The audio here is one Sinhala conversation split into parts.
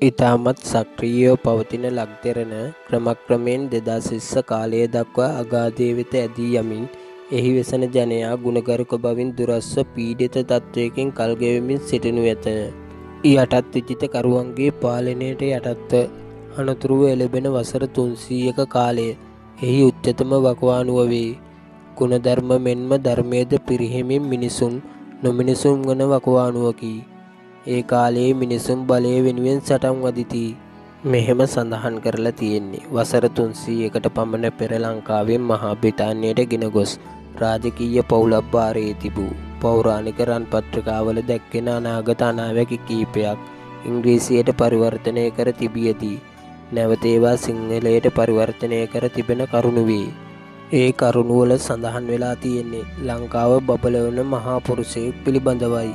ඉතාමත් සක්‍රියව පවතින ලක්දෙරණ ක්‍රමක්‍රමයෙන් 2020 කාලය දක්වා අගාධය වෙත ඇදී යමින් එහි වෙසෙන ජනයා ගුණගරුක බවින් දුරස්ව පීඩිත තත්ත්වයකින් කල් ගෙවමින් සිටිනු ඇත. යටත් විජිතකරුවන්ගේ පාලනයට යටත්ව අනතුරුව එළඹෙන වසර 300ක කාලය එහි උච්චතම වකවානුව වේ. ගුණධර්ම මෙන්ම ධර්මයේද පිරිහෙමින් මිනිසුන් නොමිනිසුන් වන වකවානුවකි. ඒ කාලයේ මිනිසුන් බලය වෙනුවෙන් සටන් වදිති. මෙහෙම සඳහන් කරලා තියෙන්නේ වසර 300කට පමණ පෙර ලංකාවෙන් මහා බ්‍රිතාන්‍යයට ගෙන ගොස් රාජකීය පවුලක් භාරයේ තිබූ පෞරාණික රන් පත්‍රිකාවල දැක්වෙන අනාගත අනාවැකි කීපයක් ඉංග්‍රීසියට පරිවර්තනය කර තිබියදී නැවත ඒවා සිංහලයට පරිවර්තනය කර තිබෙන කරුණු වේ. ඒ කරුණු වල සඳහන් වෙලා තියෙන්නේ ලංකාව බබලවන මහා පුරුෂයෙක් පිළිබඳවයි.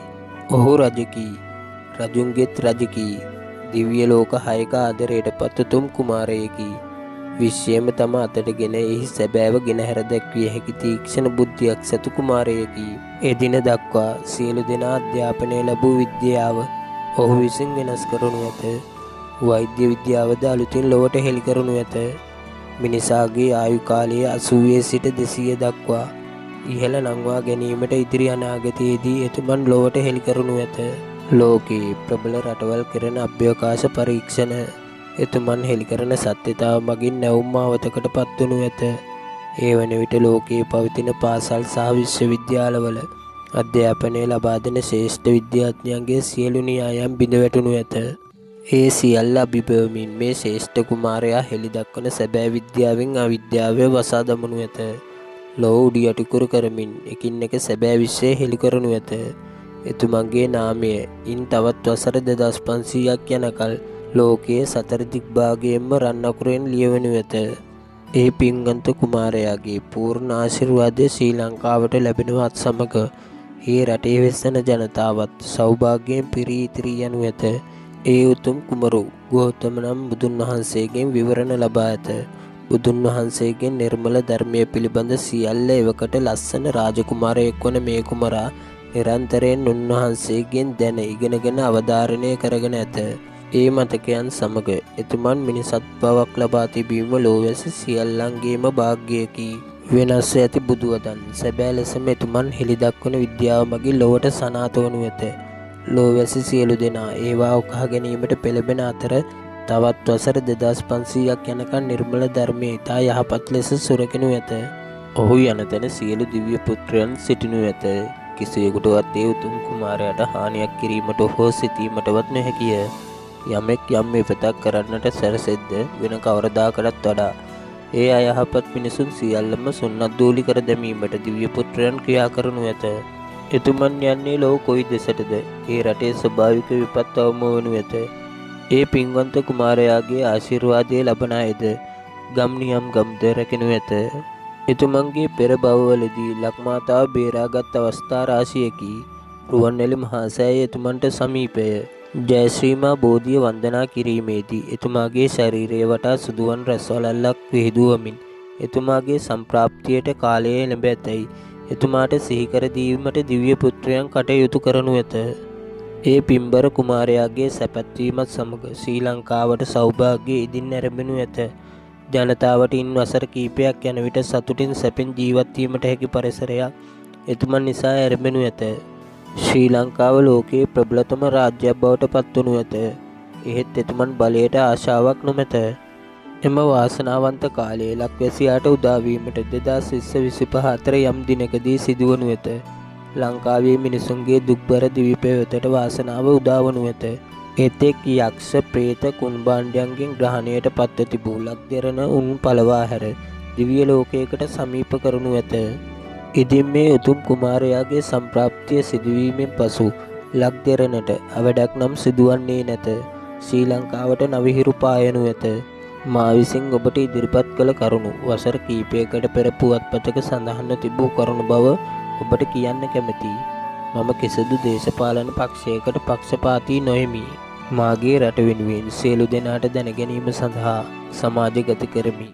ඔහු රජකී රජුන්ගෙත් රජකී දිව්‍ය ලෝක 6ක ආදරයට පත් උතුම් කුමාරයෙකි. විශ්වයම තම අතටගෙන එහි සැබෑව ගෙනහැර දැක්විය හැකි තීක්ෂණ බුද්ධියක් සතු කුමාරයෙකි. එදින දක්වා සියලු දෙනා අධ්‍යාපනය ලැබූ විද්‍යාව ඔහු විසින් වෙනස් කරනු ඇත. වෛද්‍ය විද්‍යාවද අලුතින් ලොවට හෙළි කරනු ඇත. මිනිසාගේ ආයු කාලය 80 සිට 200 දක්වා ඉහළ නංවා ගැනීමට ඉදිරි අනාගතයේදී එතුමන් ලොවට හෙළි කරනු ඇත. ලෝකයේ ප්‍රබල රටවල් කරන අභ්‍යවකාශ පරීක්ෂණ එතුමන් හෙළි කරන සත්‍යතාව මගින් නැවුම් මාවතකට පත්වනු ඇත. ඒ වන විට ලෝකයේ පවතින පාසල් සහ විශ්වවිද්‍යාලවල අධ්‍යාපනය ලබා දෙන ශ්‍රේෂ්ඨ විද්‍යාඥයන්ගේ සියලු න්‍යායන් බිඳ වැටුණු ඇත. ඒ සියල්ල අභිබවමින් මේ ශ්‍රේෂ්ඨ කුමාරයා හෙළි දක්වන සැබෑ විද්‍යාවෙන් අවිද්‍යාව වසා දමනු ඇත. ලොව උඩියටිකුරු කරමින් එකින් එක සැබෑ විශ්වය හෙළි කරනු ඇත. එතුමන්ගේ නාමය ඉන් තවත් වසර 2500ක් යනකල් ලෝකයේ සතර දිග්භාගයෙන්ම රන් අකුරෙන් ලියවෙනු ඇත. ඒ පින්වන්ත කුමාරයාගේ පූර්ණ ආශිර්වාදය ශ්‍රී ලංකාවට ලැබෙනවත් සමග ඒ රටේ වෙසෙන ජනතාවත් සෞභාග්‍යයෙන් පිරී ඉතිරී යනු ඇත. ඒ උතුම් කුමරු ගෞතම නම් බුදුන් වහන්සේගෙන් විවරණ ලබා ඇත. බුදුන් වහන්සේගේ නිර්මල ධර්මය පිළිබඳ සියල්ල එවකට ලස්සන රාජකුමාරයෙක් වන මේ කුමරා නිරන්තරයෙන් උන්වහන්සේගෙන් දැන ඉගෙනගෙන අවධාරණය කරගෙන ඇත. ඒ මතකයන් සමග එතුමන් මිනිසත් බවක් ලබා තිබීම ලෝවැසි සියල්ලන්ගේම වාග්යකි. වෙනස් ඇති බුදුවදන් සැබෑ ලෙසම එතුමන් හෙළි දක්වන විද්‍යාව මගින් ලොවට සනාථ වනු ඇත. ලෝවැසි සියලු දෙනා ඒවා උකහා ගැනීමට පෙළඹෙන අතර තවත් වසර 2500ක් යනකම් නිර්මල ධර්මයේ ඉතා යහපත් ලෙස සුරකිනු ඇත. ඔහු යන තැන සියලු දිව්‍ය පුත්‍රයන් සිටිනු ඇත. කිසියෙකුටවත් ඒ උතුම් කුමාරයාට හානියක් කිරීමට හෝ සිතීමටවත් නොහැකිය. යමෙක් යම් විපතක් කරන්නට සැරසෙද්ද වෙන කවරදාකටත් වඩා ඒ අයහපත් මිනිසුන් සියල්ලම සුන්නත් දූලි කර දැමීමට දිව්‍ය පුත්‍රයන් ක්‍රියා කරනු ඇත. එතුමන් යන්නේ ලොව කොයි දෙසටද ඒ රටේ ස්වභාවික විපත් අවම වනු ඇත. ඒ පින්වන්ත කුමාරයාගේ ආශිර්වාදය ලබන අයද ගම් නියම් ගම්ද රැකෙනු ඇත. එතුමන්ගේ පෙර භවවලදී ලක්මාතාව බේරාගත් අවස්ථා රාශියකි. රුවන්වැලි මහා සෑය එතුමන්ට සමීපය. ජයශ්‍රීමා බෝධිය වන්දනා කිරීමේදී එතුමාගේ ශරීරය වටා සුදුවන් රැස්වලල්ලක් විහිදුවමින් එතුමාගේ සම්ප්‍රාප්තියට කාලය එළඹ ඇතැයි එතුමාට සිහිකර දීමට දිව්‍ය පුත්‍රයන් කටයුතු කරනු ඇත. ඒ පින්බර කුමාරයාගේ සැපත්වීමත් සමග ශ්‍රී ලංකාවට සෞභාග්‍ය ඉදින් ඇරඹෙනු ඇත. ජනතාවට ඉන් වසර කීපයක් යන විට සතුටින් සැපෙන් ජීවත් වීමට හැකි පරිසරයක් එතුමන් නිසා ඇරඹෙනු ඇත. ශ්‍රී ලංකාව ලෝකයේ ප්‍රබලතම රාජ්‍යයක් බවට පත්වනු ඇත. එහෙත් එතුමන් බලයට ආශාවක් නොමැත. එම වාසනාවන්ත කාලයේ ලක්වැසියාට උදාවීමට 2025 අතර යම් දිනකදී සිදුවනු ඇත. ලංකාවේ මිනිසුන්ගේ දුක්බර දිවි පෙවෙතට වාසනාව උදාවනු ඇත. එතෙක් යක්ෂ ප්‍රේත කුණ්භාණ්ඩයන්ගෙන් ග්‍රහණයට පත්ව තිබූ ලක්දෙරණ උන් පලවා හැර දිව්‍ය ලෝකයකට සමීප කරනු ඇත. ඉදින් මේ උතුම් කුමාරයාගේ සම්ප්‍රාප්තිය සිදුවීමෙන් පසු ලක්දෙරණට අවඩක් නම් සිදුවන්නේ නැත. ශ්‍රී ලංකාවට නවිහිරු පායනු ඇත. මා විසින් ඔබට ඉදිරිපත් කළ කරුණු වසර කීපයකට පෙර පුවත්පතක සඳහන්ව තිබූ කරුණු බව ඔබට කියන්න කැමැතියි. මම කිසිදු දේශපාලන පක්ෂයකට පක්ෂපාතී නොෙමි. මාගේ රට වෙනුවෙන් සියලු දෙනාට දැනගැනීම සඳහා සමාජගත කරමි.